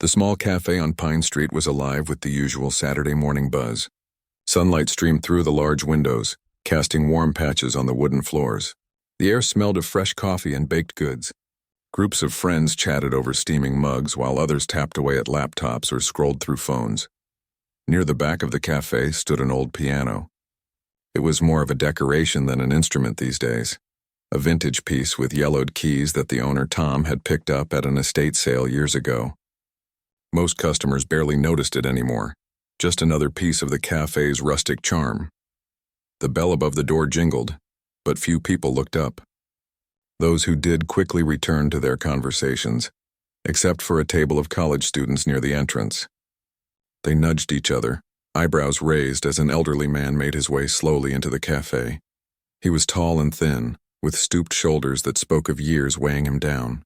The small cafe on Pine Street was alive with the usual Saturday morning buzz. Sunlight streamed through the large windows, casting warm patches on the wooden floors. The air smelled of fresh coffee and baked goods. Groups of friends chatted over steaming mugs while others tapped away at laptops or scrolled through phones. Near the back of the cafe stood an old piano. It was more of a decoration than an instrument these days. A vintage piece with yellowed keys that the owner, Tom, had picked up at an estate sale years ago. Most customers barely noticed it anymore, just another piece of the cafe's rustic charm. The bell above the door jingled, but few people looked up. Those who did quickly returned to their conversations, except for a table of college students near the entrance. They nudged each other, eyebrows raised as an elderly man made his way slowly into the cafe. He was tall and thin, with stooped shoulders that spoke of years weighing him down.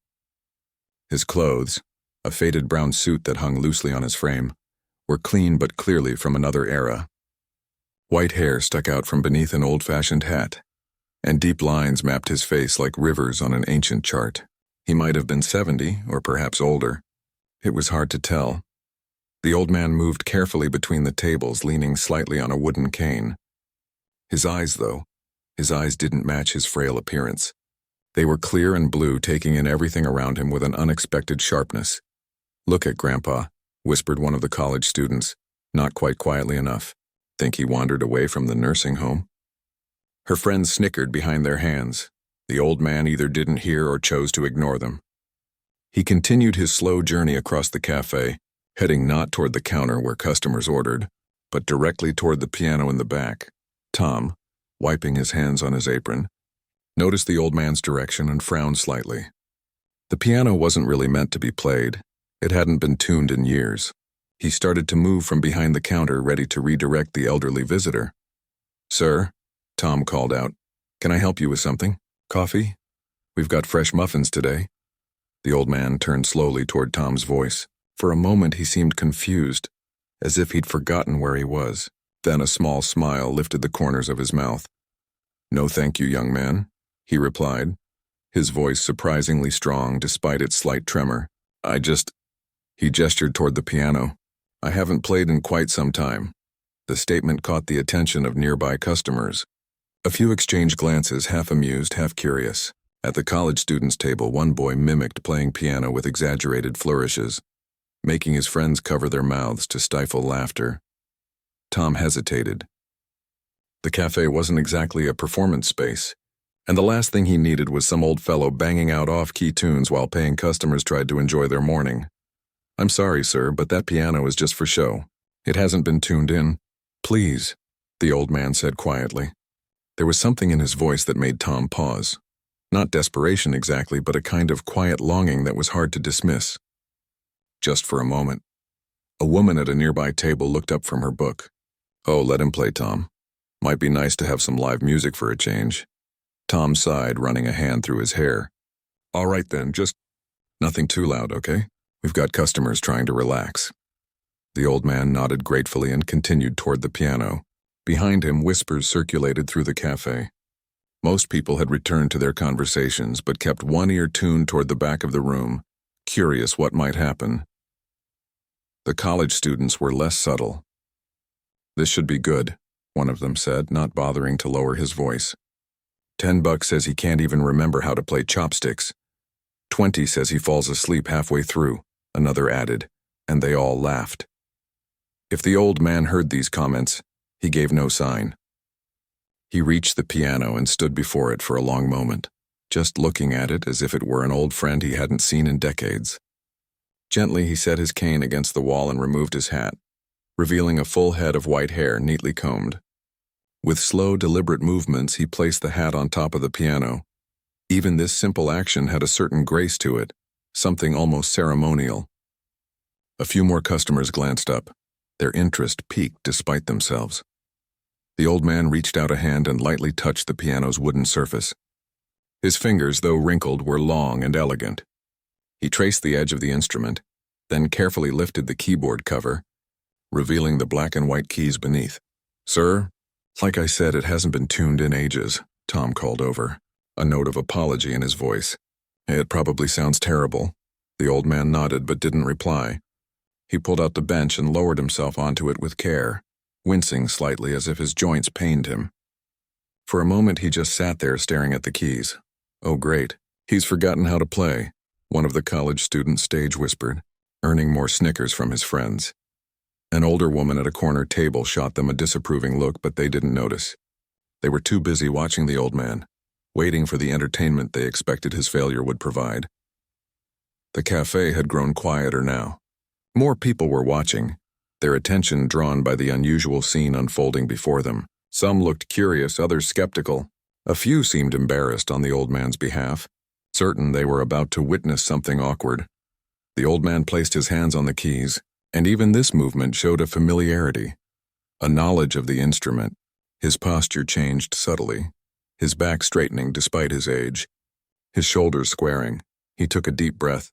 His clothes, a faded brown suit that hung loosely on his frame, were clean but clearly from another era. White hair stuck out from beneath an old-fashioned hat, and deep lines mapped his face like rivers on an ancient chart. He might have been 70, or perhaps older. It was hard to tell. The old man moved carefully between the tables, leaning slightly on a wooden cane. His eyes didn't match his frail appearance. They were clear and blue, taking in everything around him with an unexpected sharpness. "Look at Grandpa," whispered one of the college students, not quite quietly enough. "Think he wandered away from the nursing home?" Her friends snickered behind their hands. The old man either didn't hear or chose to ignore them. He continued his slow journey across the cafe, heading not toward the counter where customers ordered, but directly toward the piano in the back. Tom, wiping his hands on his apron, noticed the old man's direction and frowned slightly. The piano wasn't really meant to be played. It hadn't been tuned in years. He started to move from behind the counter, ready to redirect the elderly visitor. "Sir," Tom called out, "can I help you with something? Coffee? We've got fresh muffins today." The old man turned slowly toward Tom's voice. For a moment he seemed confused, as if he'd forgotten where he was. Then a small smile lifted the corners of his mouth. "No thank you, young man," he replied, his voice surprisingly strong despite its slight tremor. He gestured toward the piano. "I haven't played in quite some time." The statement caught the attention of nearby customers. A few exchanged glances, half amused, half curious. At the college students' table, one boy mimicked playing piano with exaggerated flourishes, making his friends cover their mouths to stifle laughter. Tom hesitated. The cafe wasn't exactly a performance space, and the last thing he needed was some old fellow banging out off-key tunes while paying customers tried to enjoy their morning. "I'm sorry, sir, but that piano is just for show. It hasn't been tuned in." "Please," the old man said quietly. There was something in his voice that made Tom pause. Not desperation exactly, but a kind of quiet longing that was hard to dismiss. Just for a moment. A woman at a nearby table looked up from her book. "Oh, let him play, Tom. Might be nice to have some live music for a change." Tom sighed, running a hand through his hair. "All right then, just nothing too loud, okay? We've got customers trying to relax." The old man nodded gratefully and continued toward the piano. Behind him, whispers circulated through the cafe. Most people had returned to their conversations, but kept one ear tuned toward the back of the room, curious what might happen. The college students were less subtle. "This should be good," one of them said, not bothering to lower his voice. $10 says he can't even remember how to play chopsticks. 20 says he falls asleep halfway through, another added, and they all laughed. If the old man heard these comments, he gave no sign. He reached the piano and stood before it for a long moment, just looking at it as if it were an old friend he hadn't seen in decades. Gently he set his cane against the wall and removed his hat, revealing a full head of white hair neatly combed. With slow, deliberate movements, he placed the hat on top of the piano. Even this simple action had a certain grace to it, something almost ceremonial. A few more customers glanced up, their interest piqued despite themselves. The old man reached out a hand and lightly touched the piano's wooden surface. His fingers, though wrinkled, were long and elegant. He traced the edge of the instrument, then carefully lifted the keyboard cover, revealing the black and white keys beneath. "Sir, like I said, it hasn't been tuned in ages," Tom called over, a note of apology in his voice. "It probably sounds terrible." The old man nodded but didn't reply. He pulled out the bench and lowered himself onto it with care, wincing slightly as if his joints pained him. For a moment he just sat there staring at the keys. "Oh great, he's forgotten how to play," one of the college students stage whispered, earning more snickers from his friends. An older woman at a corner table shot them a disapproving look, but they didn't notice. They were too busy watching the old man, waiting for the entertainment they expected his failure would provide. The cafe had grown quieter now. More people were watching, their attention drawn by the unusual scene unfolding before them. Some looked curious, others skeptical. A few seemed embarrassed on the old man's behalf, certain they were about to witness something awkward. The old man placed his hands on the keys, and even this movement showed a familiarity, a knowledge of the instrument. His posture changed subtly, his back straightening despite his age, his shoulders squaring. He took a deep breath,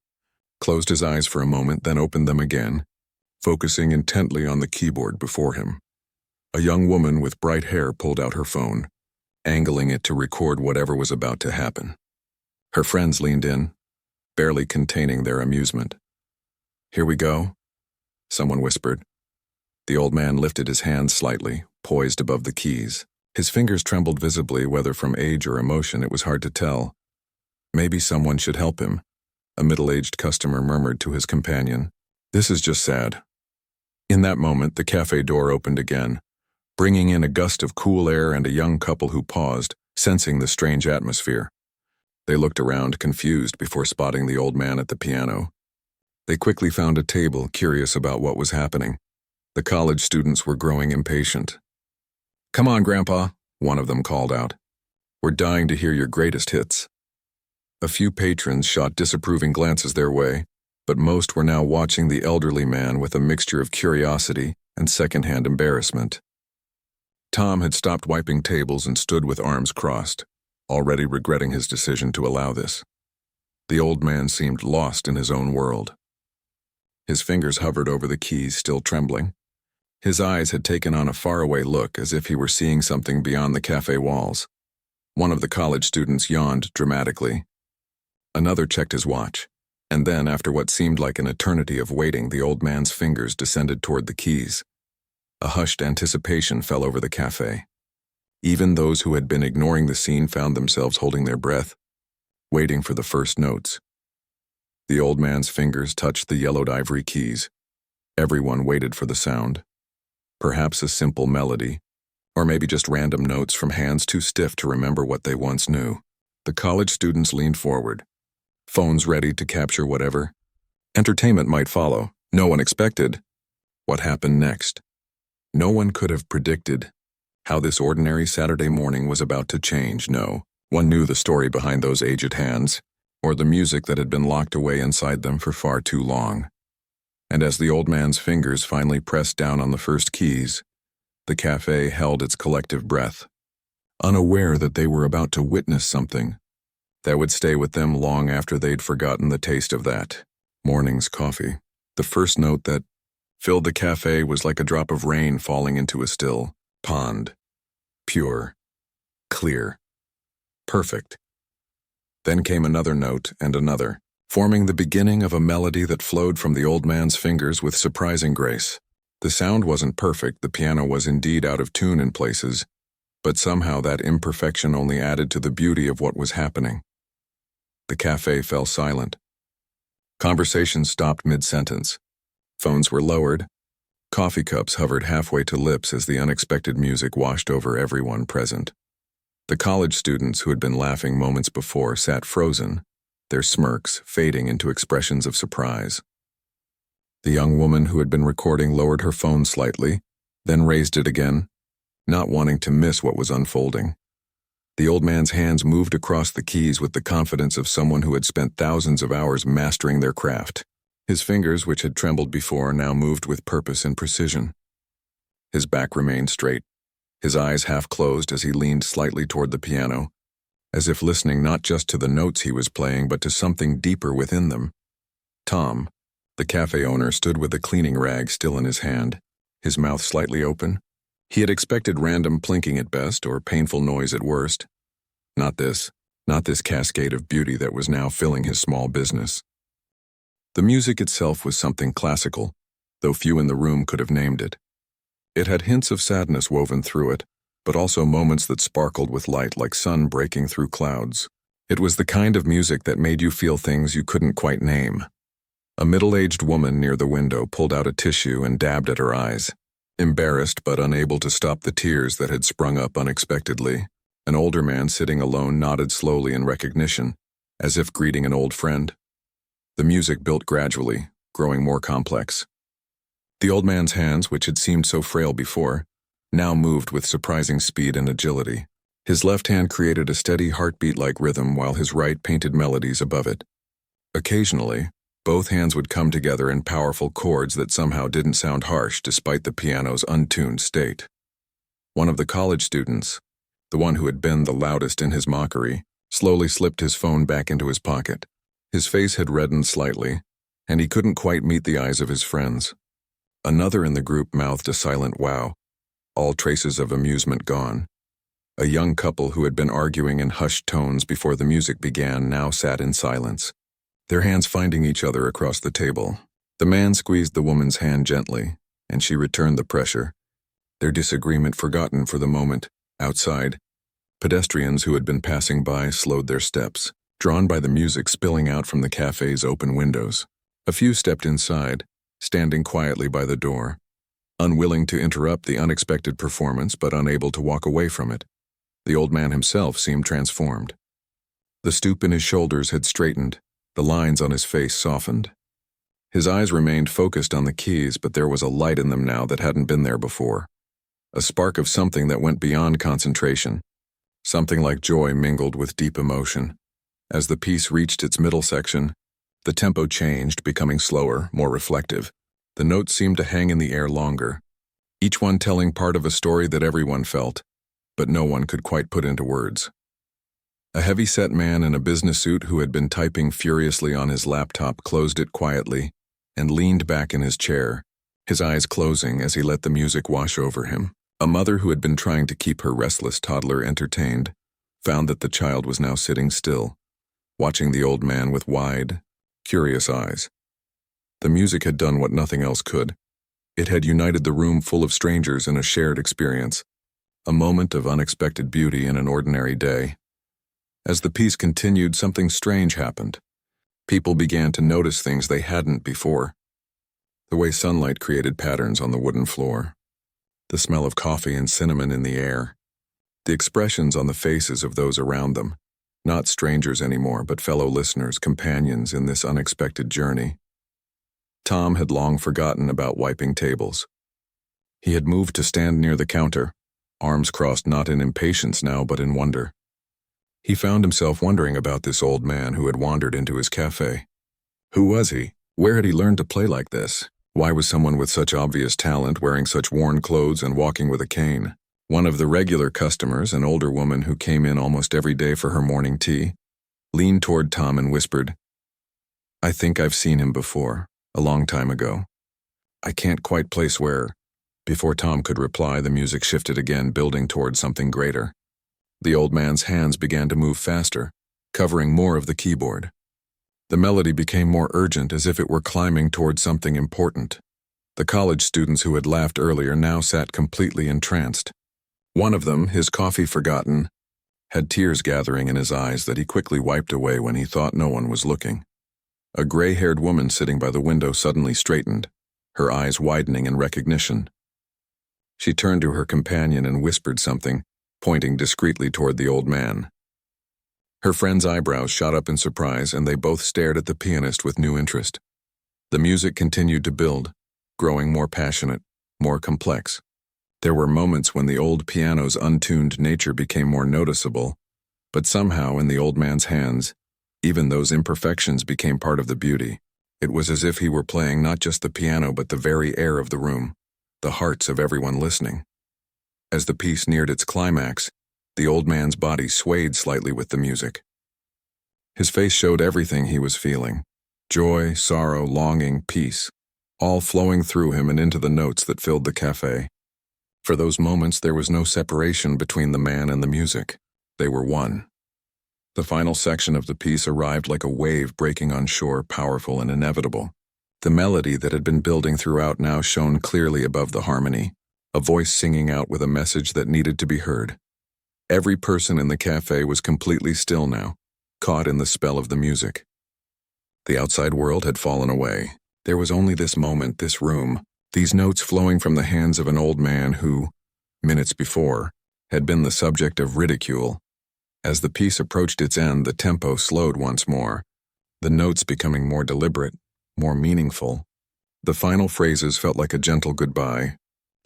closed his eyes for a moment, then opened them again, focusing intently on the keyboard before him. A young woman with bright hair pulled out her phone, angling it to record whatever was about to happen. Her friends leaned in, barely containing their amusement. "Here we go," someone whispered. The old man lifted his hands slightly, poised above the keys. His fingers trembled visibly, whether from age or emotion it was hard to tell. "Maybe someone should help him," a middle-aged customer murmured to his companion. "This is just sad." In that moment, the cafe door opened again, bringing in a gust of cool air and a young couple who paused, sensing the strange atmosphere. They looked around, confused, before spotting the old man at the piano. They quickly found a table, curious about what was happening. The college students were growing impatient. "Come on, Grandpa," one of them called out. "We're dying to hear your greatest hits." A few patrons shot disapproving glances their way, but most were now watching the elderly man with a mixture of curiosity and secondhand embarrassment. Tom had stopped wiping tables and stood with arms crossed, already regretting his decision to allow this. The old man seemed lost in his own world. His fingers hovered over the keys, still trembling. His eyes had taken on a faraway look, as if he were seeing something beyond the cafe walls. One of the college students yawned dramatically. Another checked his watch, and then, after what seemed like an eternity of waiting, the old man's fingers descended toward the keys. A hushed anticipation fell over the cafe. Even those who had been ignoring the scene found themselves holding their breath, waiting for the first notes. The old man's fingers touched the yellowed ivory keys. Everyone waited for the sound. Perhaps a simple melody, or maybe just random notes from hands too stiff to remember what they once knew. The college students leaned forward, phones ready to capture whatever entertainment might follow. No one expected what happened next. No one could have predicted how this ordinary Saturday morning was about to change. No one knew the story behind those aged hands, or the music that had been locked away inside them for far too long. And as the old man's fingers finally pressed down on the first keys, the cafe held its collective breath, unaware that they were about to witness something that would stay with them long after they'd forgotten the taste of that morning's coffee. The first note that filled the cafe was like a drop of rain falling into a still pond. Pure, clear, perfect. Then came another note and another, forming the beginning of a melody that flowed from the old man's fingers with surprising grace. The sound wasn't perfect, the piano was indeed out of tune in places, but somehow that imperfection only added to the beauty of what was happening. The cafe fell silent. Conversation stopped mid-sentence. Phones were lowered. Coffee cups hovered halfway to lips as the unexpected music washed over everyone present. The college students who had been laughing moments before sat frozen, their smirks fading into expressions of surprise. The young woman who had been recording lowered her phone slightly, then raised it again, not wanting to miss what was unfolding. The old man's hands moved across the keys with the confidence of someone who had spent thousands of hours mastering their craft. His fingers, which had trembled before, now moved with purpose and precision. His back remained straight, his eyes half closed as he leaned slightly toward the piano, as if listening not just to the notes he was playing, but to something deeper within them. Tom, the cafe owner, stood with the cleaning rag still in his hand, his mouth slightly open. He had expected random plinking at best, or painful noise at worst. Not this cascade of beauty that was now filling his small business. The music itself was something classical, though few in the room could have named it. It had hints of sadness woven through it, but also moments that sparkled with light like sun breaking through clouds. It was the kind of music that made you feel things you couldn't quite name. A middle-aged woman near the window pulled out a tissue and dabbed at her eyes. Embarrassed but unable to stop the tears that had sprung up unexpectedly, an older man sitting alone nodded slowly in recognition, as if greeting an old friend. The music built gradually, growing more complex. The old man's hands, which had seemed so frail before, now moved with surprising speed and agility. His left hand created a steady heartbeat-like rhythm while his right painted melodies above it. Occasionally, both hands would come together in powerful chords that somehow didn't sound harsh despite the piano's untuned state. One of the college students, the one who had been the loudest in his mockery, slowly slipped his phone back into his pocket. His face had reddened slightly, and he couldn't quite meet the eyes of his friends. Another in the group mouthed a silent wow, all traces of amusement gone. A young couple who had been arguing in hushed tones before the music began now sat in silence, their hands finding each other across the table. The man squeezed the woman's hand gently, and she returned the pressure, their disagreement forgotten for the moment. Outside, pedestrians who had been passing by slowed their steps, drawn by the music spilling out from the cafe's open windows. A few stepped inside, standing quietly by the door, unwilling to interrupt the unexpected performance but unable to walk away from it. The old man himself seemed transformed. The stoop in his shoulders had straightened, the lines on his face softened. His eyes remained focused on the keys, but there was a light in them now that hadn't been there before. A spark of something that went beyond concentration, something like joy mingled with deep emotion. As the piece reached its middle section, the tempo changed, becoming slower, more reflective. The notes seemed to hang in the air longer, each one telling part of a story that everyone felt, but no one could quite put into words. A heavy-set man in a business suit who had been typing furiously on his laptop closed it quietly and leaned back in his chair, his eyes closing as he let the music wash over him. A mother who had been trying to keep her restless toddler entertained found that the child was now sitting still, watching the old man with wide, curious eyes. The music had done what nothing else could. It had united the room full of strangers in a shared experience, a moment of unexpected beauty in an ordinary day. As the piece continued, something strange happened. People began to notice things they hadn't before. The way sunlight created patterns on the wooden floor, the smell of coffee and cinnamon in the air, the expressions on the faces of those around them, not strangers anymore, but fellow listeners, companions in this unexpected journey. Tom had long forgotten about wiping tables. He had moved to stand near the counter, arms crossed not in impatience now but in wonder. He found himself wondering about this old man who had wandered into his cafe. Who was he? Where had he learned to play like this? Why was someone with such obvious talent wearing such worn clothes and walking with a cane? One of the regular customers, an older woman who came in almost every day for her morning tea, leaned toward Tom and whispered, "I think I've seen him before, a long time ago. I can't quite place where." Before Tom could reply, the music shifted again, building toward something greater. The old man's hands began to move faster, covering more of the keyboard. The melody became more urgent, as if it were climbing toward something important. The college students who had laughed earlier now sat completely entranced. One of them, his coffee forgotten, had tears gathering in his eyes that he quickly wiped away when he thought no one was looking. A gray-haired woman sitting by the window suddenly straightened, her eyes widening in recognition. She turned to her companion and whispered something, pointing discreetly toward the old man. Her friend's eyebrows shot up in surprise, and they both stared at the pianist with new interest. The music continued to build, growing more passionate, more complex. There were moments when the old piano's untuned nature became more noticeable, but somehow in the old man's hands, even those imperfections became part of the beauty. It was as if he were playing not just the piano but the very air of the room, the hearts of everyone listening. As the piece neared its climax, the old man's body swayed slightly with the music. His face showed everything he was feeling: joy, sorrow, longing, peace, all flowing through him and into the notes that filled the cafe. For those moments there was no separation between the man and the music. They were one. The final section of the piece arrived like a wave breaking on shore, powerful and inevitable. The melody that had been building throughout now shone clearly above the harmony, a voice singing out with a message that needed to be heard. Every person in the cafe was completely still now, caught in the spell of the music. The outside world had fallen away. There was only this moment, this room, these notes flowing from the hands of an old man who, minutes before, had been the subject of ridicule. As the piece approached its end, the tempo slowed once more, the notes becoming more deliberate, more meaningful. The final phrases felt like a gentle goodbye,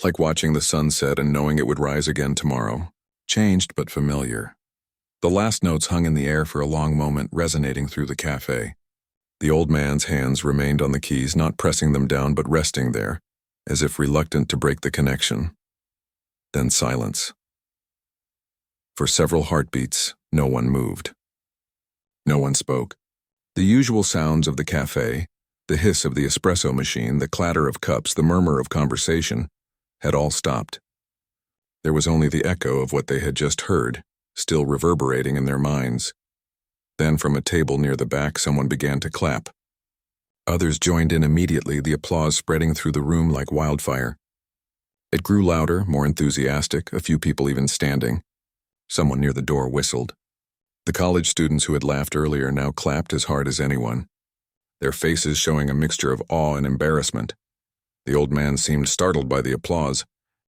like watching the sun set and knowing it would rise again tomorrow. Changed but familiar. The last notes hung in the air for a long moment, resonating through the cafe. The old man's hands remained on the keys, not pressing them down but resting there, as if reluctant to break the connection. Then silence. For several heartbeats, no one moved. No one spoke. The usual sounds of the cafe, the hiss of the espresso machine, the clatter of cups, the murmur of conversation, had all stopped. There was only the echo of what they had just heard, still reverberating in their minds. Then from a table near the back, someone began to clap. Others joined in immediately, the applause spreading through the room like wildfire. It grew louder, more enthusiastic, a few people even standing. Someone near the door whistled. The college students who had laughed earlier now clapped as hard as anyone, their faces showing a mixture of awe and embarrassment. The old man seemed startled by the applause,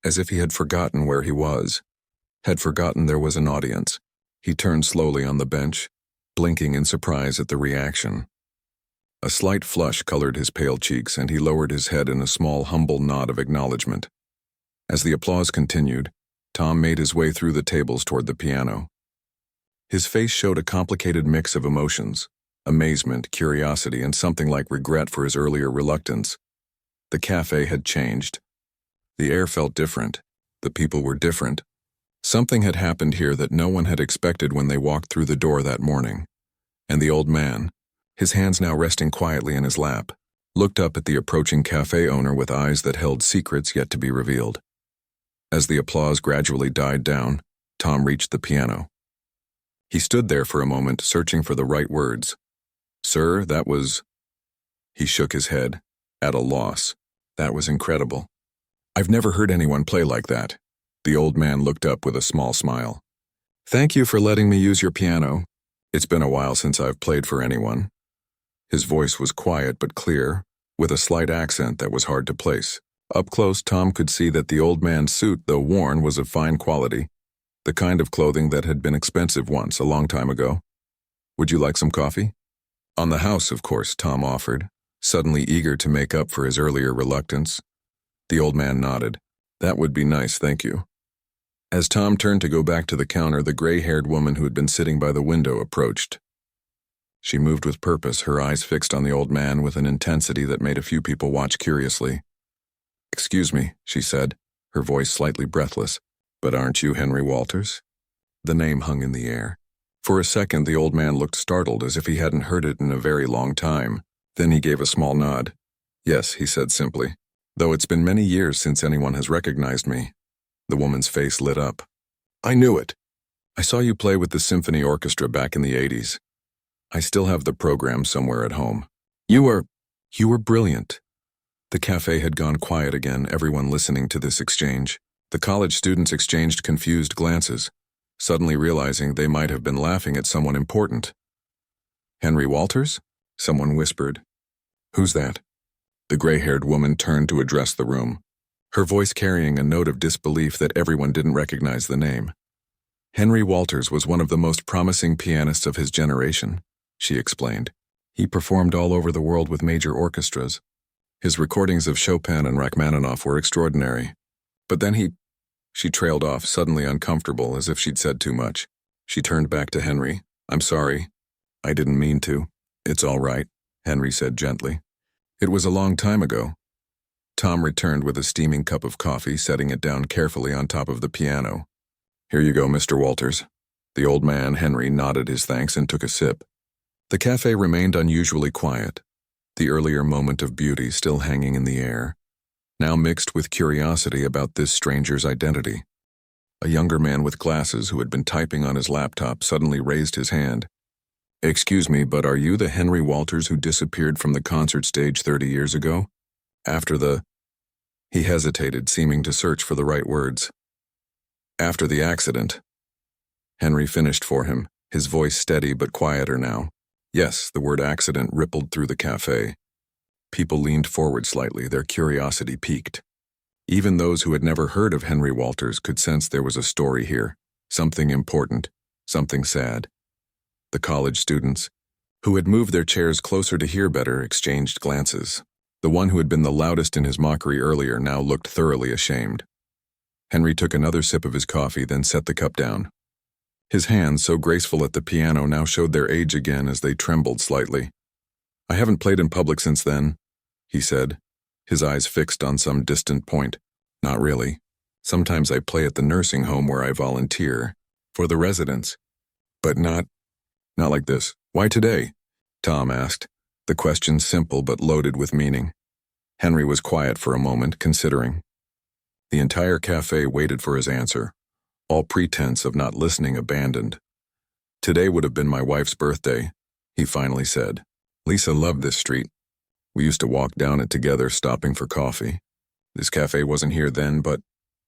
as if he had forgotten where he was, had forgotten there was an audience. He turned slowly on the bench, blinking in surprise at the reaction. A slight flush colored his pale cheeks, and he lowered his head in a small, humble nod of acknowledgement. As the applause continued, Tom made his way through the tables toward the piano. His face showed a complicated mix of emotions, amazement, curiosity, and something like regret for his earlier reluctance. The cafe had changed. The air felt different. The people were different. Something had happened here that no one had expected when they walked through the door that morning. And the old man, his hands now resting quietly in his lap, looked up at the approaching cafe owner with eyes that held secrets yet to be revealed. As the applause gradually died down, Tom reached the piano. He stood there for a moment, searching for the right words. "Sir, that was..." He shook his head, at a loss. That was incredible. "I've never heard anyone play like that." The old man looked up with a small smile. "Thank you for letting me use your piano. It's been a while since I've played for anyone." His voice was quiet but clear, with a slight accent that was hard to place. Up close, Tom could see that the old man's suit, though worn, was of fine quality, the kind of clothing that had been expensive once, a long time ago. "Would you like some coffee?" "On the house, of course," Tom offered, suddenly eager to make up for his earlier reluctance. The old man nodded. "That would be nice, thank you." As Tom turned to go back to the counter, the gray-haired woman who had been sitting by the window approached. She moved with purpose, her eyes fixed on the old man with an intensity that made a few people watch curiously. "Excuse me," she said, her voice slightly breathless, "but aren't you Henry Walters?" The name hung in the air. For a second, the old man looked startled, as if he hadn't heard it in a very long time. Then he gave a small nod. "Yes," he said simply, "though it's been many years since anyone has recognized me." The woman's face lit up. "I knew it. I saw you play with the symphony orchestra back in the 80s. I still have the program somewhere at home. You were brilliant." The cafe had gone quiet again, everyone listening to this exchange. The college students exchanged confused glances, suddenly realizing they might have been laughing at someone important. "Henry Walters?" someone whispered. "Who's that?" The gray-haired woman turned to address the room, her voice carrying a note of disbelief that everyone didn't recognize the name. "Henry Walters was one of the most promising pianists of his generation," she explained. "He performed all over the world with major orchestras. His recordings of Chopin and Rachmaninoff were extraordinary. But then She trailed off, suddenly uncomfortable, as if she'd said too much. She turned back to Henry. "I'm sorry. I didn't mean to." "It's all right," Henry said gently. "It was a long time ago." Tom returned with a steaming cup of coffee, setting it down carefully on top of the piano. "Here you go, Mr. Walters." The old man, Henry, nodded his thanks and took a sip. The cafe remained unusually quiet, the earlier moment of beauty still hanging in the air, now mixed with curiosity about this stranger's identity. A younger man with glasses who had been typing on his laptop suddenly raised his hand. "Excuse me, but are you the Henry Walters who disappeared from the concert stage 30 years ago? After the—" He hesitated, seeming to search for the right words. "After the accident." Henry finished for him, his voice steady but quieter now. Yes, the word accident rippled through the cafe. People leaned forward slightly, their curiosity piqued. Even those who had never heard of Henry Walters could sense there was a story here, something important, something sad. The college students, who had moved their chairs closer to hear better, exchanged glances. The one who had been the loudest in his mockery earlier now looked thoroughly ashamed. Henry took another sip of his coffee, then set the cup down. His hands, so graceful at the piano, now showed their age again as they trembled slightly. "I haven't played in public since then," he said, his eyes fixed on some distant point. "Not really. Sometimes I play at the nursing home where I volunteer, for the residents. But not like this." "Why today?" Tom asked, the question simple but loaded with meaning. Henry was quiet for a moment, considering. The entire cafe waited for his answer, all pretense of not listening abandoned. "Today would have been my wife's birthday," he finally said. "Lisa loved this street. We used to walk down it together, stopping for coffee. This cafe wasn't here then, but,"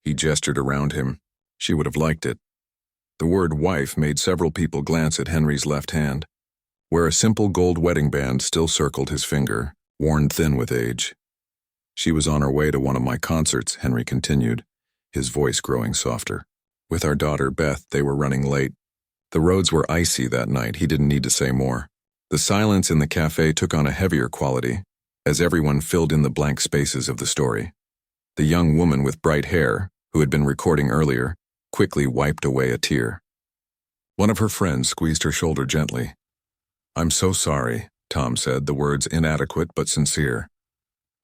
he gestured around him, "she would have liked it." The word wife made several people glance at Henry's left hand, where a simple gold wedding band still circled his finger, worn thin with age. "She was on her way to one of my concerts," Henry continued, his voice growing softer. "With our daughter Beth, they were running late. The roads were icy that night." He didn't need to say more. The silence in the cafe took on a heavier quality, as everyone filled in the blank spaces of the story. The young woman with bright hair, who had been recording earlier, quickly wiped away a tear. One of her friends squeezed her shoulder gently. "I'm so sorry," Tom said, the words inadequate but sincere.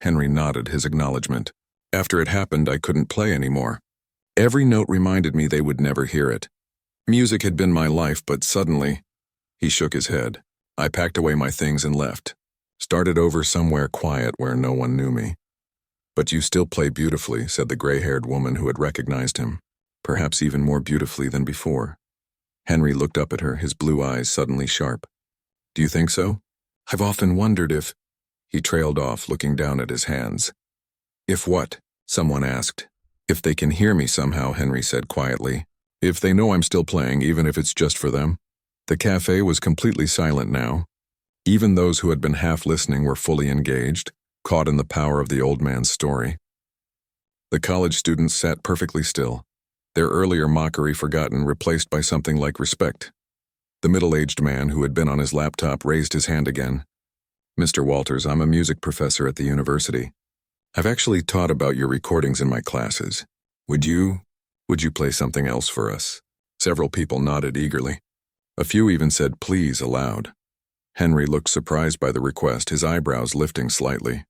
Henry nodded his acknowledgement. "After it happened, I couldn't play anymore. Every note reminded me they would never hear it. Music had been my life, but suddenly—" He shook his head. "I packed away my things and left. Started over somewhere quiet where no one knew me." "But you still play beautifully," said the gray-haired woman who had recognized him, perhaps even more beautifully than before. Henry looked up at her, his blue eyes suddenly sharp. "Do you think so? I've often wondered if—" He trailed off, looking down at his hands. "If what?" someone asked. "If they can hear me somehow," Henry said quietly. "If they know I'm still playing, even if it's just for them." The cafe was completely silent now. Even those who had been half listening were fully engaged, caught in the power of the old man's story. The college students sat perfectly still, their earlier mockery forgotten, replaced by something like respect. The middle-aged man who had been on his laptop raised his hand again. "Mr. Walters, I'm a music professor at the university. I've actually taught about your recordings in my classes. Would you play something else for us?" Several people nodded eagerly. A few even said please aloud. Henry looked surprised by the request, his eyebrows lifting slightly.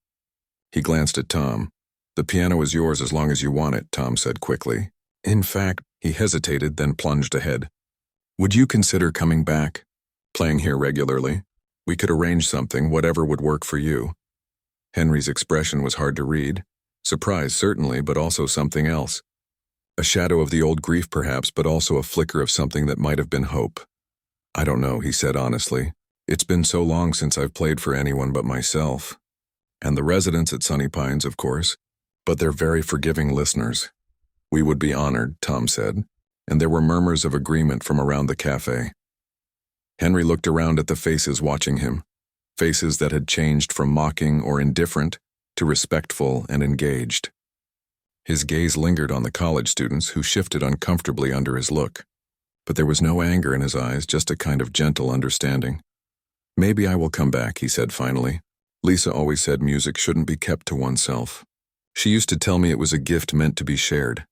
He glanced at Tom. "The piano is yours as long as you want it," Tom said quickly. "In fact," he hesitated, then plunged ahead. "Would you consider coming back? Playing here regularly? We could arrange something, whatever would work for you." Henry's expression was hard to read. Surprise, certainly, but also something else. A shadow of the old grief, perhaps, but also a flicker of something that might have been hope. "I don't know," he said honestly. "It's been so long since I've played for anyone but myself. And the residents at Sunny Pines, of course, but they're very forgiving listeners." "We would be honored," Tom said, and there were murmurs of agreement from around the cafe. Henry looked around at the faces watching him, faces that had changed from mocking or indifferent to respectful and engaged. His gaze lingered on the college students, who shifted uncomfortably under his look. But there was no anger in his eyes, just a kind of gentle understanding. "Maybe I will come back," he said finally. "Lisa always said music shouldn't be kept to oneself. She used to tell me it was a gift meant to be shared."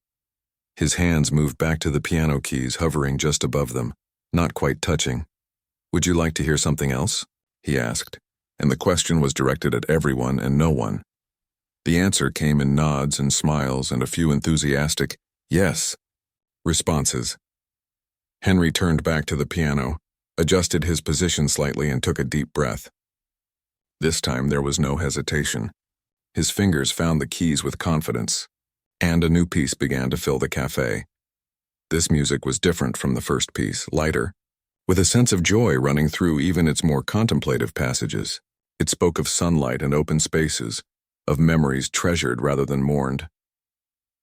His hands moved back to the piano keys, hovering just above them, not quite touching. "Would you like to hear something else?" he asked, and the question was directed at everyone and no one. The answer came in nods and smiles and a few enthusiastic "yes" responses. Henry turned back to the piano, adjusted his position slightly, and took a deep breath. This time there was no hesitation. His fingers found the keys with confidence, and a new piece began to fill the cafe. This music was different from the first piece, lighter, with a sense of joy running through even its more contemplative passages. It spoke of sunlight and open spaces, of memories treasured rather than mourned.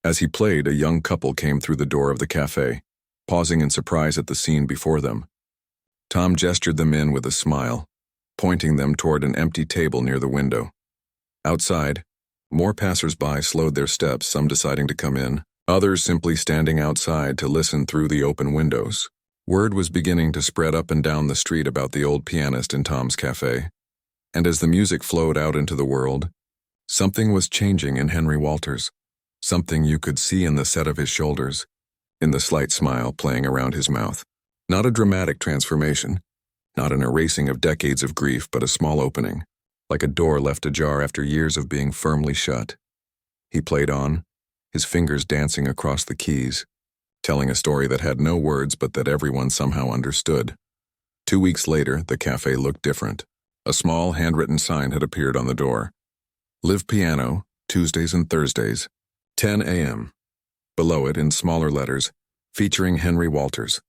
As he played, a young couple came through the door of the cafe, pausing in surprise at the scene before them. Tom gestured them in with a smile, pointing them toward an empty table near the window. Outside, more passers-by slowed their steps, some deciding to come in, others simply standing outside to listen through the open windows. Word was beginning to spread up and down the street about the old pianist in Tom's cafe, and as the music flowed out into the world, something was changing in Henry Walters, something you could see in the set of his shoulders, in the slight smile playing around his mouth. Not a dramatic transformation, not an erasing of decades of grief, but a small opening, like a door left ajar after years of being firmly shut. He played on, his fingers dancing across the keys, telling a story that had no words but that everyone somehow understood. 2 weeks later, the cafe looked different. A small, handwritten sign had appeared on the door. Live Piano, Tuesdays and Thursdays, 10 a.m. Below it, in smaller letters, featuring Henry Walters.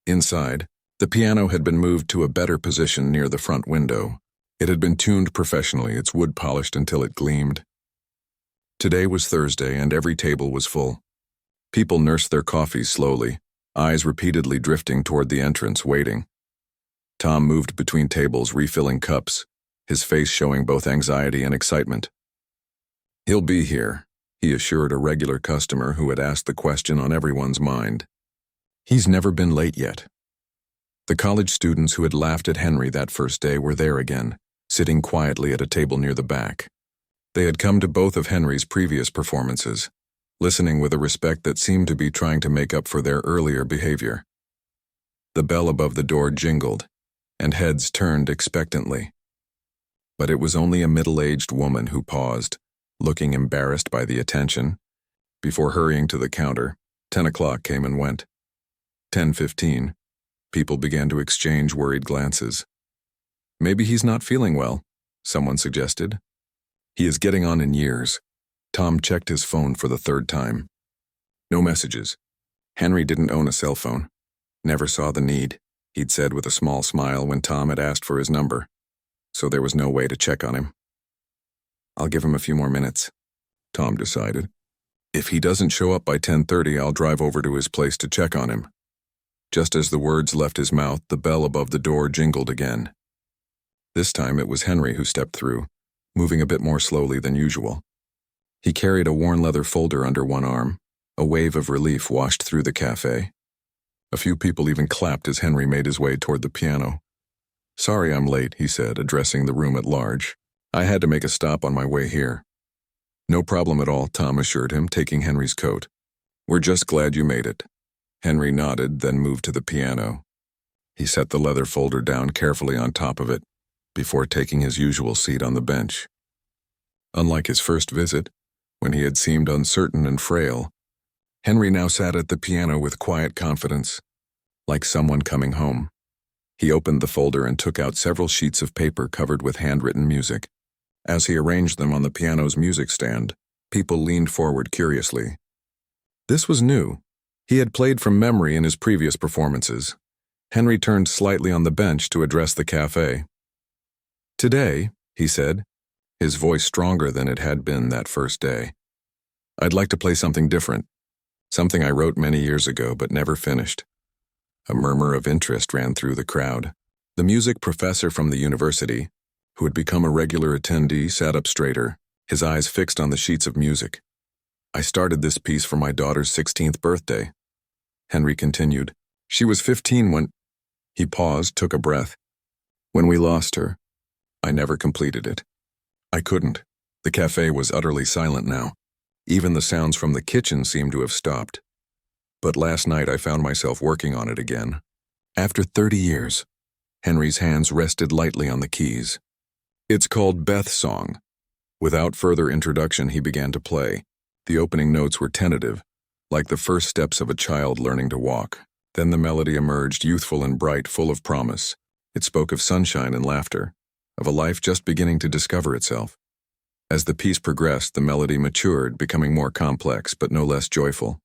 Inside, the piano had been moved to a better position near the front window. It had been tuned professionally, its wood polished until it gleamed. Today was Thursday, and every table was full. People nursed their coffees slowly, eyes repeatedly drifting toward the entrance, waiting. Tom moved between tables, refilling cups, his face showing both anxiety and excitement. "He'll be here," he assured a regular customer who had asked the question on everyone's mind. "He's never been late yet." The college students who had laughed at Henry that first day were there again, sitting quietly at a table near the back. They had come to both of Henry's previous performances, listening with a respect that seemed to be trying to make up for their earlier behavior. The bell above the door jingled, and heads turned expectantly. But it was only a middle-aged woman who paused, looking embarrassed by the attention. Before hurrying to the counter, 10 o'clock came and went. 10:15. People began to exchange worried glances. "Maybe he's not feeling well," someone suggested. "He is getting on in years." Tom checked his phone for the third time. No messages. Henry didn't own a cell phone. Never saw the need, he'd said with a small smile when Tom had asked for his number. So there was no way to check on him. "I'll give him a few more minutes," Tom decided. "If he doesn't show up by 10:30, I'll drive over to his place to check on him." Just as the words left his mouth, the bell above the door jingled again. This time it was Henry who stepped through, moving a bit more slowly than usual. He carried a worn leather folder under one arm. A wave of relief washed through the cafe. A few people even clapped as Henry made his way toward the piano. "Sorry I'm late," he said, addressing the room at large. "I had to make a stop on my way here." "No problem at all," Tom assured him, taking Henry's coat. "We're just glad you made it." Henry nodded, then moved to the piano. He set the leather folder down carefully on top of it, before taking his usual seat on the bench. Unlike his first visit, when he had seemed uncertain and frail, Henry now sat at the piano with quiet confidence, like someone coming home. He opened the folder and took out several sheets of paper covered with handwritten music. As he arranged them on the piano's music stand, people leaned forward curiously. This was new. He had played from memory in his previous performances. Henry turned slightly on the bench to address the cafe. "Today," he said, his voice stronger than it had been that first day, "I'd like to play something different, something I wrote many years ago but never finished." A murmur of interest ran through the crowd. The music professor from the university, who had become a regular attendee, sat up straighter, his eyes fixed on the sheets of music. "I started this piece for my daughter's 16th birthday." Henry continued. "She was 15 when—" He paused, took a breath. "When we lost her. I never completed it. I couldn't." The cafe was utterly silent now. Even the sounds from the kitchen seemed to have stopped. "But last night I found myself working on it again. After 30 years. Henry's hands rested lightly on the keys. "It's called Beth's Song." Without further introduction, he began to play. The opening notes were tentative, like the first steps of a child learning to walk. Then the melody emerged, youthful and bright, full of promise. It spoke of sunshine and laughter, of a life just beginning to discover itself. As the piece progressed, the melody matured, becoming more complex but no less joyful.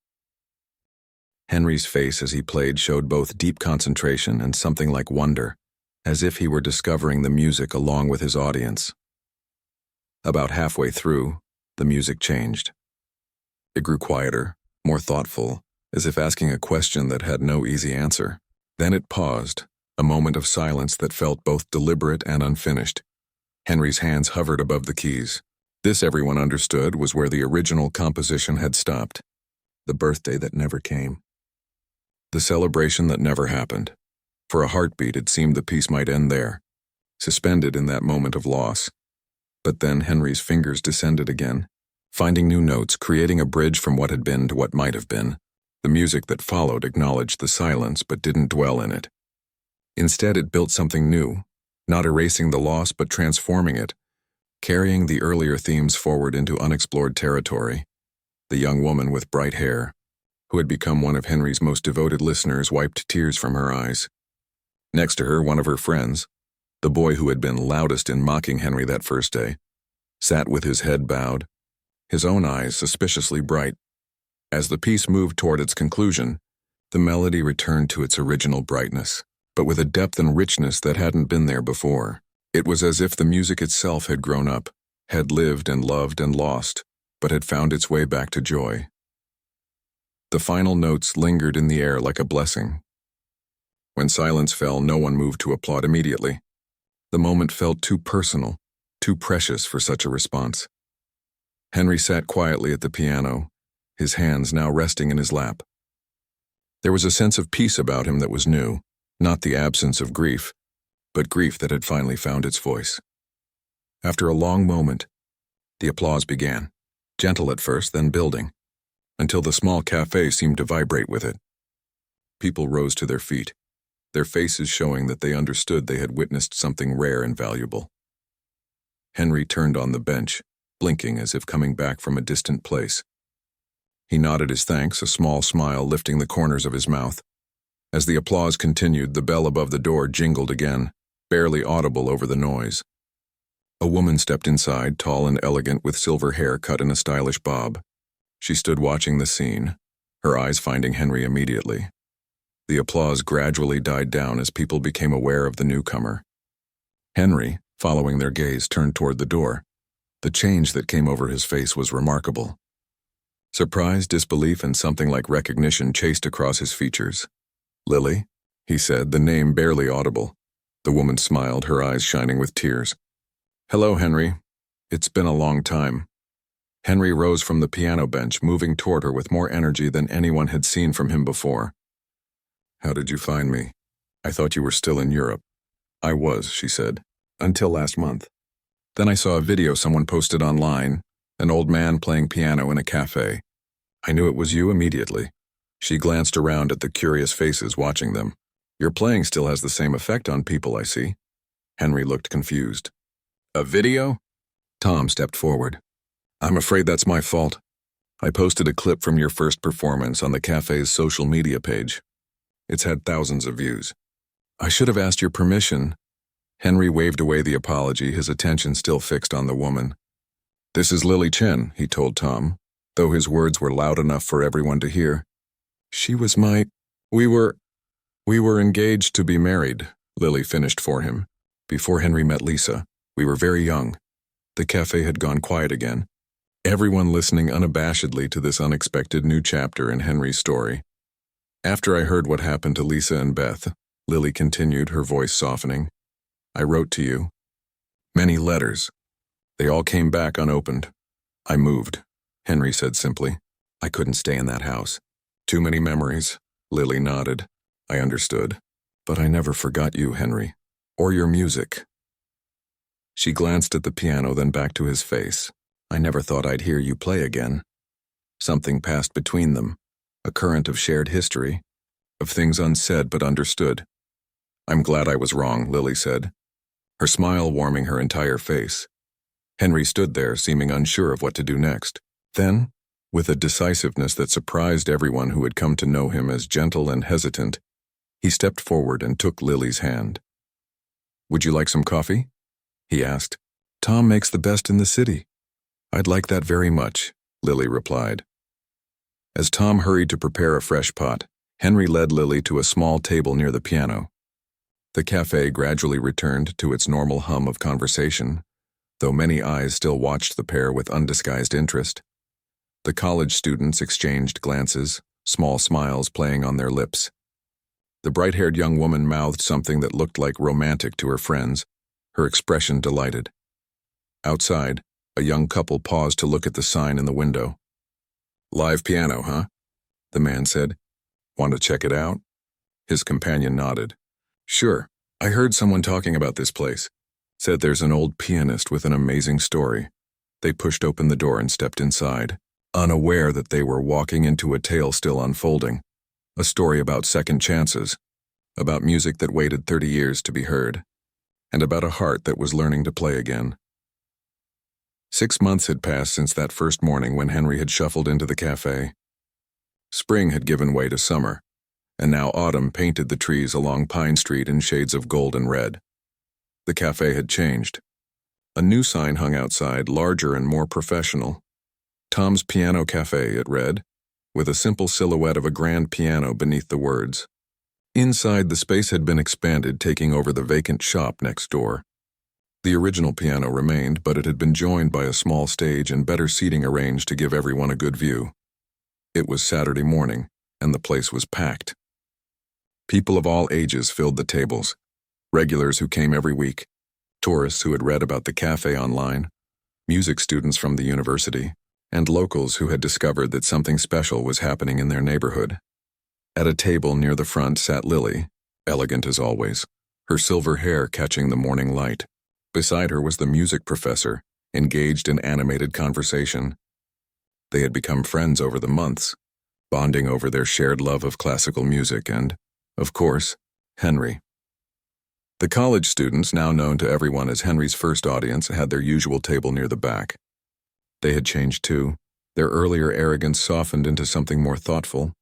Henry's face as he played showed both deep concentration and something like wonder, as if he were discovering the music along with his audience. About halfway through, the music changed. It grew quieter, more thoughtful, as if asking a question that had no easy answer. Then it paused, a moment of silence that felt both deliberate and unfinished. Henry's hands hovered above the keys. This, everyone understood, was where the original composition had stopped. The birthday that never came. The celebration that never happened. For a heartbeat, it seemed the piece might end there, suspended in that moment of loss. But then Henry's fingers descended again, finding new notes, creating a bridge from what had been to what might have been. The music that followed acknowledged the silence but didn't dwell in it. Instead, it built something new, not erasing the loss but transforming it, carrying the earlier themes forward into unexplored territory. The young woman with bright hair, who had become one of Henry's most devoted listeners, wiped tears from her eyes. Next to her, one of her friends, the boy who had been loudest in mocking Henry that first day, sat with his head bowed, his own eyes suspiciously bright. As the piece moved toward its conclusion, the melody returned to its original brightness, but with a depth and richness that hadn't been there before. It was as if the music itself had grown up, had lived and loved and lost, but had found its way back to joy. The final notes lingered in the air like a blessing. When silence fell, no one moved to applaud immediately. The moment felt too personal, too precious for such a response. Henry sat quietly at the piano, his hands now resting in his lap. There was a sense of peace about him that was new, not the absence of grief, but grief that had finally found its voice. After a long moment, the applause began, gentle at first, then building, until the small cafe seemed to vibrate with it. People rose to their feet, their faces showing that they understood they had witnessed something rare and valuable. Henry turned on the bench, blinking as if coming back from a distant place. He nodded his thanks, a small smile lifting the corners of his mouth. As the applause continued, the bell above the door jingled again, barely audible over the noise. A woman stepped inside, tall and elegant with silver hair cut in a stylish bob. She stood watching the scene, her eyes finding Henry immediately. The applause gradually died down as people became aware of the newcomer. Henry, following their gaze, turned toward the door. The change that came over his face was remarkable. Surprise, disbelief, and something like recognition chased across his features. "Lily?" he said, the name barely audible. The woman smiled, her eyes shining with tears. "Hello, Henry. It's been a long time." Henry rose from the piano bench, moving toward her with more energy than anyone had seen from him before. "How did you find me? I thought you were still in Europe." "I was," she said, "until last month. Then I saw a video someone posted online, an old man playing piano in a cafe. I knew it was you immediately." She glanced around at the curious faces watching them. "Your playing still has the same effect on people, I see." Henry looked confused. "A video?" Tom stepped forward. "I'm afraid that's my fault. I posted a clip from your first performance on the cafe's social media page. It's had thousands of views. I should have asked your permission." Henry waved away the apology, his attention still fixed on the woman. "This is Lily Chen," he told Tom, though his words were loud enough for everyone to hear. "She was We were engaged to be married," Lily finished for him. "Before Henry met Lisa, we were very young." The cafe had gone quiet again, everyone listening unabashedly to this unexpected new chapter in Henry's story. "After I heard what happened to Lisa and Beth," Lily continued, her voice softening, "I wrote to you. Many letters. They all came back unopened. I moved," Henry said simply. "I couldn't stay in that house. Too many memories." Lily nodded. "I understood. But I never forgot you, Henry. Or your music." She glanced at the piano, then back to his face. "I never thought I'd hear you play again." Something passed between them, a current of shared history, of things unsaid but understood. "I'm glad I was wrong," Lily said, her smile warming her entire face. Henry stood there, seeming unsure of what to do next. Then, with a decisiveness that surprised everyone who had come to know him as gentle and hesitant, he stepped forward and took Lily's hand. "Would you like some coffee?" he asked. "Tom makes the best in the city." "I'd like that very much," Lily replied. As Tom hurried to prepare a fresh pot, Henry led Lily to a small table near the piano. The cafe gradually returned to its normal hum of conversation, though many eyes still watched the pair with undisguised interest. The college students exchanged glances, small smiles playing on their lips. The bright-haired young woman mouthed something that looked like romantic to her friends, her expression delighted. Outside, a young couple paused to look at the sign in the window. "Live piano, huh?" the man said. "Want to check it out?" His companion nodded. "Sure, I heard someone talking about this place. Said there's an old pianist with an amazing story." They pushed open the door and stepped inside, unaware that they were walking into a tale still unfolding, a story about second chances, about music that waited 30 years to be heard, and about a heart that was learning to play again. 6 months had passed since that first morning when Henry had shuffled into the cafe. Spring had given way to summer, and now autumn painted the trees along Pine Street in shades of gold and red. The cafe had changed. A new sign hung outside, larger and more professional. "Tom's Piano Cafe," it read, with a simple silhouette of a grand piano beneath the words. Inside, the space had been expanded, taking over the vacant shop next door. The original piano remained, but it had been joined by a small stage and better seating arranged to give everyone a good view. It was Saturday morning, and the place was packed. People of all ages filled the tables, regulars who came every week, tourists who had read about the cafe online, music students from the university, and locals who had discovered that something special was happening in their neighborhood. At a table near the front sat Lily, elegant as always, her silver hair catching the morning light. Beside her was the music professor, engaged in animated conversation. They had become friends over the months, bonding over their shared love of classical music and, of course, Henry. The college students, now known to everyone as Henry's first audience, had their usual table near the back. They had changed too. Their earlier arrogance softened into something more thoughtful.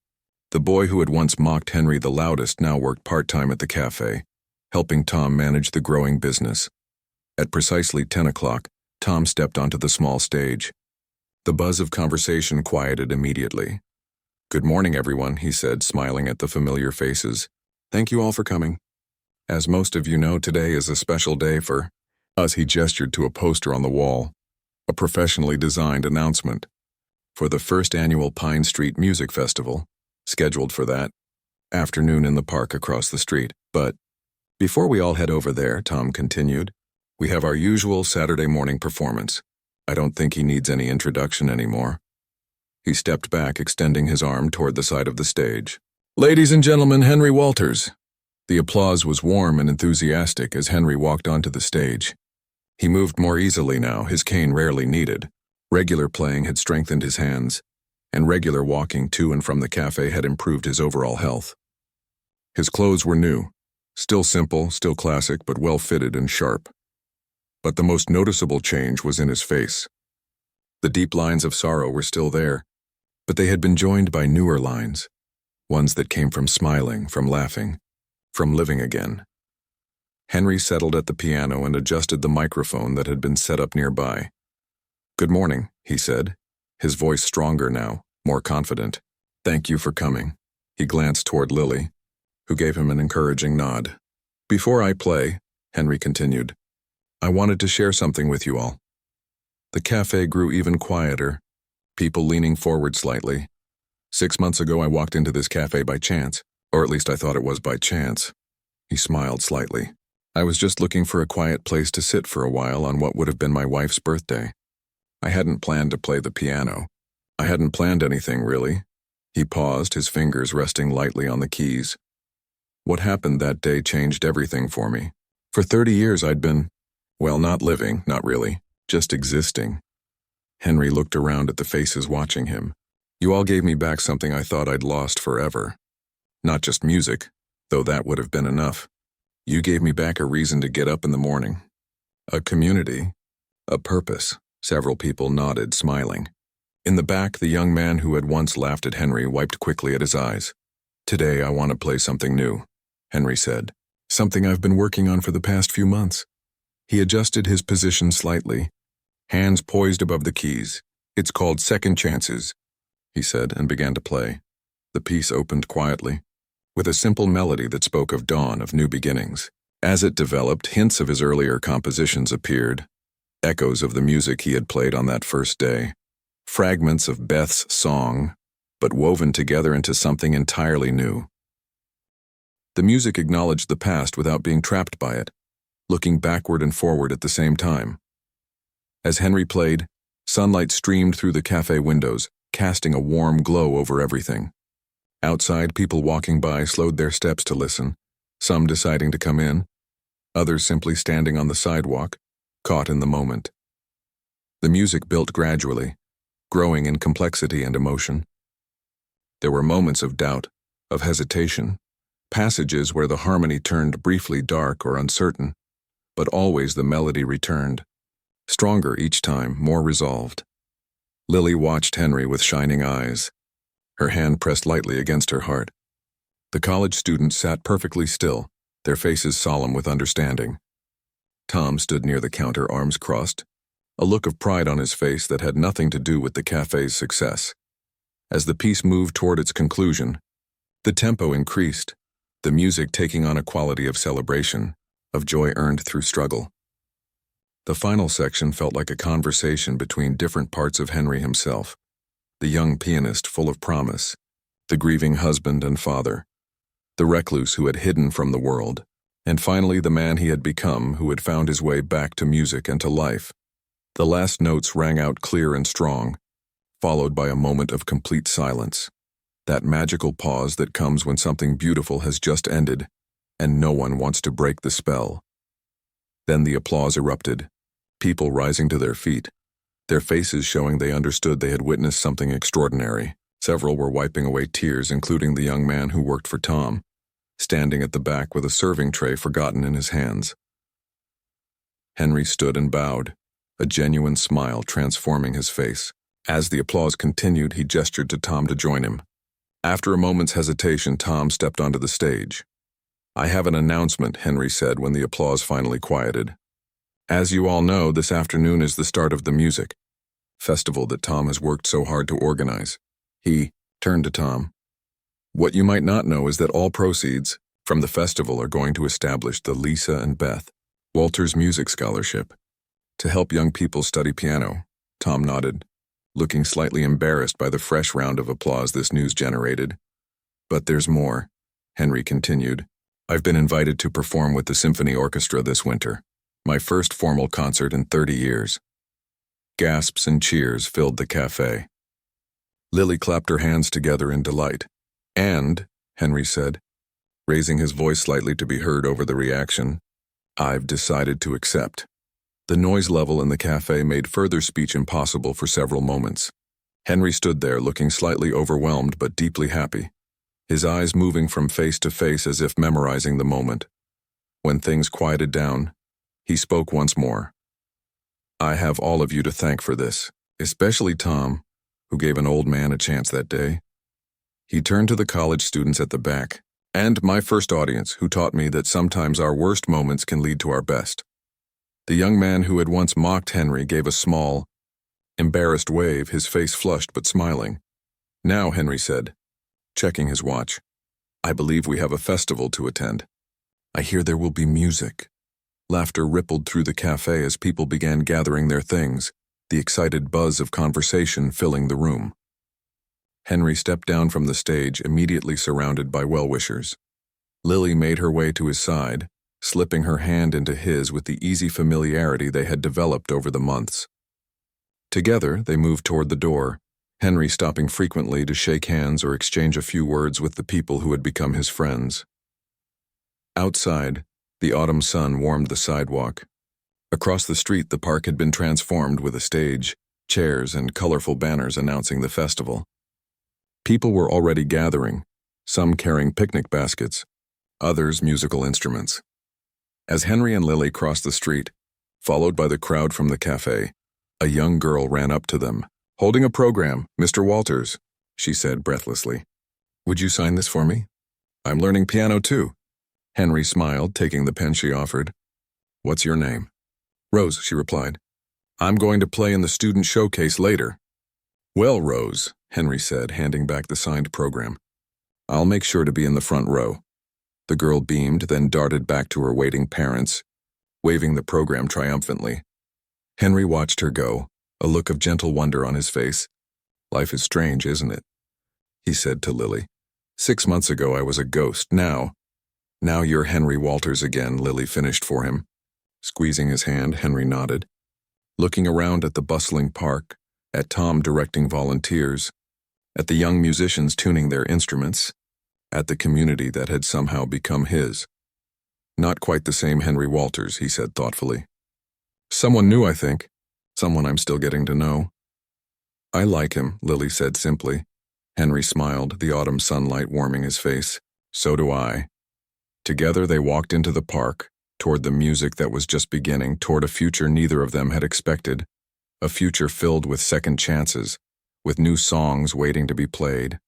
The boy who had once mocked Henry the loudest now worked part-time at the cafe, helping Tom manage the growing business. At precisely 10 o'clock, Tom stepped onto the small stage. The buzz of conversation quieted immediately. "Good morning, everyone," he said, smiling at the familiar faces. "Thank you all for coming. As most of you know, today is a special day for us." He gestured to a poster on the wall, a professionally designed announcement for the first annual Pine Street Music Festival, scheduled for that afternoon in the park across the street. "But before we all head over there," Tom continued, "we have our usual Saturday morning performance. I don't think he needs any introduction anymore." He stepped back, extending his arm toward the side of the stage. "Ladies and gentlemen, Henry Walters." The applause was warm and enthusiastic as Henry walked onto the stage. He moved more easily now, his cane rarely needed. Regular playing had strengthened his hands, and regular walking to and from the cafe had improved his overall health. His clothes were new, still simple, still classic, but well-fitted and sharp. But the most noticeable change was in his face. The deep lines of sorrow were still there, but they had been joined by newer lines, ones that came from smiling, from laughing, from living again. Henry settled at the piano and adjusted the microphone that had been set up nearby. "Good morning," he said, his voice stronger now, more confident. "Thank you for coming." He glanced toward Lily, who gave him an encouraging nod. "Before I play," Henry continued, "I wanted to share something with you all." The cafe grew even quieter, people leaning forward slightly. 6 months ago I walked into this cafe by chance, or at least I thought it was by chance. He smiled slightly. I was just looking for a quiet place to sit for a while on what would have been my wife's birthday. I hadn't planned to play the piano. I hadn't planned anything, really. He paused, his fingers resting lightly on the keys. What happened that day changed everything for me. For 30 years I'd been, well, not living, not really, just existing. Henry looked around at the faces watching him. "You all gave me back something I thought I'd lost forever. Not just music, though that would have been enough. You gave me back a reason to get up in the morning. A community. A purpose." Several people nodded, smiling. In the back, the young man who had once laughed at Henry wiped quickly at his eyes. "Today I want to play something new," Henry said. "Something I've been working on for the past few months." He adjusted his position slightly, hands poised above the keys. "It's called Second Chances," he said, and began to play. The piece opened quietly, with a simple melody that spoke of dawn, of new beginnings. As it developed, hints of his earlier compositions appeared, echoes of the music he had played on that first day, fragments of Beth's song, but woven together into something entirely new. The music acknowledged the past without being trapped by it, looking backward and forward at the same time. As Henry played, sunlight streamed through the cafe windows, casting a warm glow over everything. Outside, people walking by slowed their steps to listen, some deciding to come in, others simply standing on the sidewalk, caught in the moment. The music built gradually, growing in complexity and emotion. There were moments of doubt, of hesitation, passages where the harmony turned briefly dark or uncertain, but always the melody returned, stronger each time, more resolved. Lily watched Henry with shining eyes, her hand pressed lightly against her heart. The college students sat perfectly still, their faces solemn with understanding. Tom stood near the counter, arms crossed, a look of pride on his face that had nothing to do with the cafe's success. As the piece moved toward its conclusion, the tempo increased, the music taking on a quality of celebration, of joy earned through struggle. The final section felt like a conversation between different parts of Henry himself, the young pianist full of promise, the grieving husband and father, the recluse who had hidden from the world, and finally the man he had become who had found his way back to music and to life. The last notes rang out clear and strong, followed by a moment of complete silence. That magical pause that comes when something beautiful has just ended, and no one wants to break the spell. Then the applause erupted, people rising to their feet, their faces showing they understood they had witnessed something extraordinary. Several were wiping away tears, including the young man who worked for Tom, standing at the back with a serving tray forgotten in his hands. Henry stood and bowed, a genuine smile transforming his face. As the applause continued, he gestured to Tom to join him. After a moment's hesitation, Tom stepped onto the stage. "I have an announcement," Henry said when the applause finally quieted. "As you all know, this afternoon is the start of the music festival that Tom has worked so hard to organize." He turned to Tom. "What you might not know is that all proceeds from the festival are going to establish the Lisa and Beth Walters Music Scholarship to help young people study piano." Tom nodded, looking slightly embarrassed by the fresh round of applause this news generated. "But there's more," Henry continued. "I've been invited to perform with the symphony orchestra this winter, my first formal concert in 30 years. Gasps and cheers filled the cafe. Lily clapped her hands together in delight. "And," Henry said, raising his voice slightly to be heard over the reaction, "I've decided to accept." The noise level in the cafe made further speech impossible for several moments. Henry stood there looking slightly overwhelmed but deeply happy, his eyes moving from face to face as if memorizing the moment. When things quieted down, he spoke once more. "I have all of you to thank for this, especially Tom, who gave an old man a chance that day." He turned to the college students at the back, "And my first audience, who taught me that sometimes our worst moments can lead to our best." The young man who had once mocked Henry gave a small, embarrassed wave, his face flushed but smiling. "Now," Henry said, checking his watch, "I believe we have a festival to attend. I hear there will be music." Laughter rippled through the cafe as people began gathering their things, the excited buzz of conversation filling the room. Henry stepped down from the stage, immediately surrounded by well-wishers. Lily made her way to his side, slipping her hand into his with the easy familiarity they had developed over the months. Together, they moved toward the door, Henry stopping frequently to shake hands or exchange a few words with the people who had become his friends. Outside, the autumn sun warmed the sidewalk. Across the street, the park had been transformed with a stage, chairs, and colorful banners announcing the festival. People were already gathering, some carrying picnic baskets, others musical instruments. As Henry and Lily crossed the street, followed by the crowd from the cafe, a young girl ran up to them. "Holding a program, Mr. Walters," she said breathlessly. "Would you sign this for me? I'm learning piano too." Henry smiled, taking the pen she offered. "What's your name?" "Rose," she replied. "I'm going to play in the student showcase later." "Well, Rose," Henry said, handing back the signed program, I'll make sure to be in the front row." The girl beamed, then darted back to her waiting parents, waving the program triumphantly. Henry watched her go, a look of gentle wonder on his face. "Life is strange, isn't it?" he said to Lily. "6 months ago I was a ghost. Now you're Henry Walters again," Lily finished for him. Squeezing his hand, Henry nodded. Looking around at the bustling park, at Tom directing volunteers, at the young musicians tuning their instruments, at the community that had somehow become his. "Not quite the same Henry Walters," he said thoughtfully. "Someone new, I think. Someone I'm still getting to know." "I like him," Lily said simply. Henry smiled, the autumn sunlight warming his face. "So do I." Together they walked into the park, toward the music that was just beginning, toward a future neither of them had expected, a future filled with second chances, with new songs waiting to be played,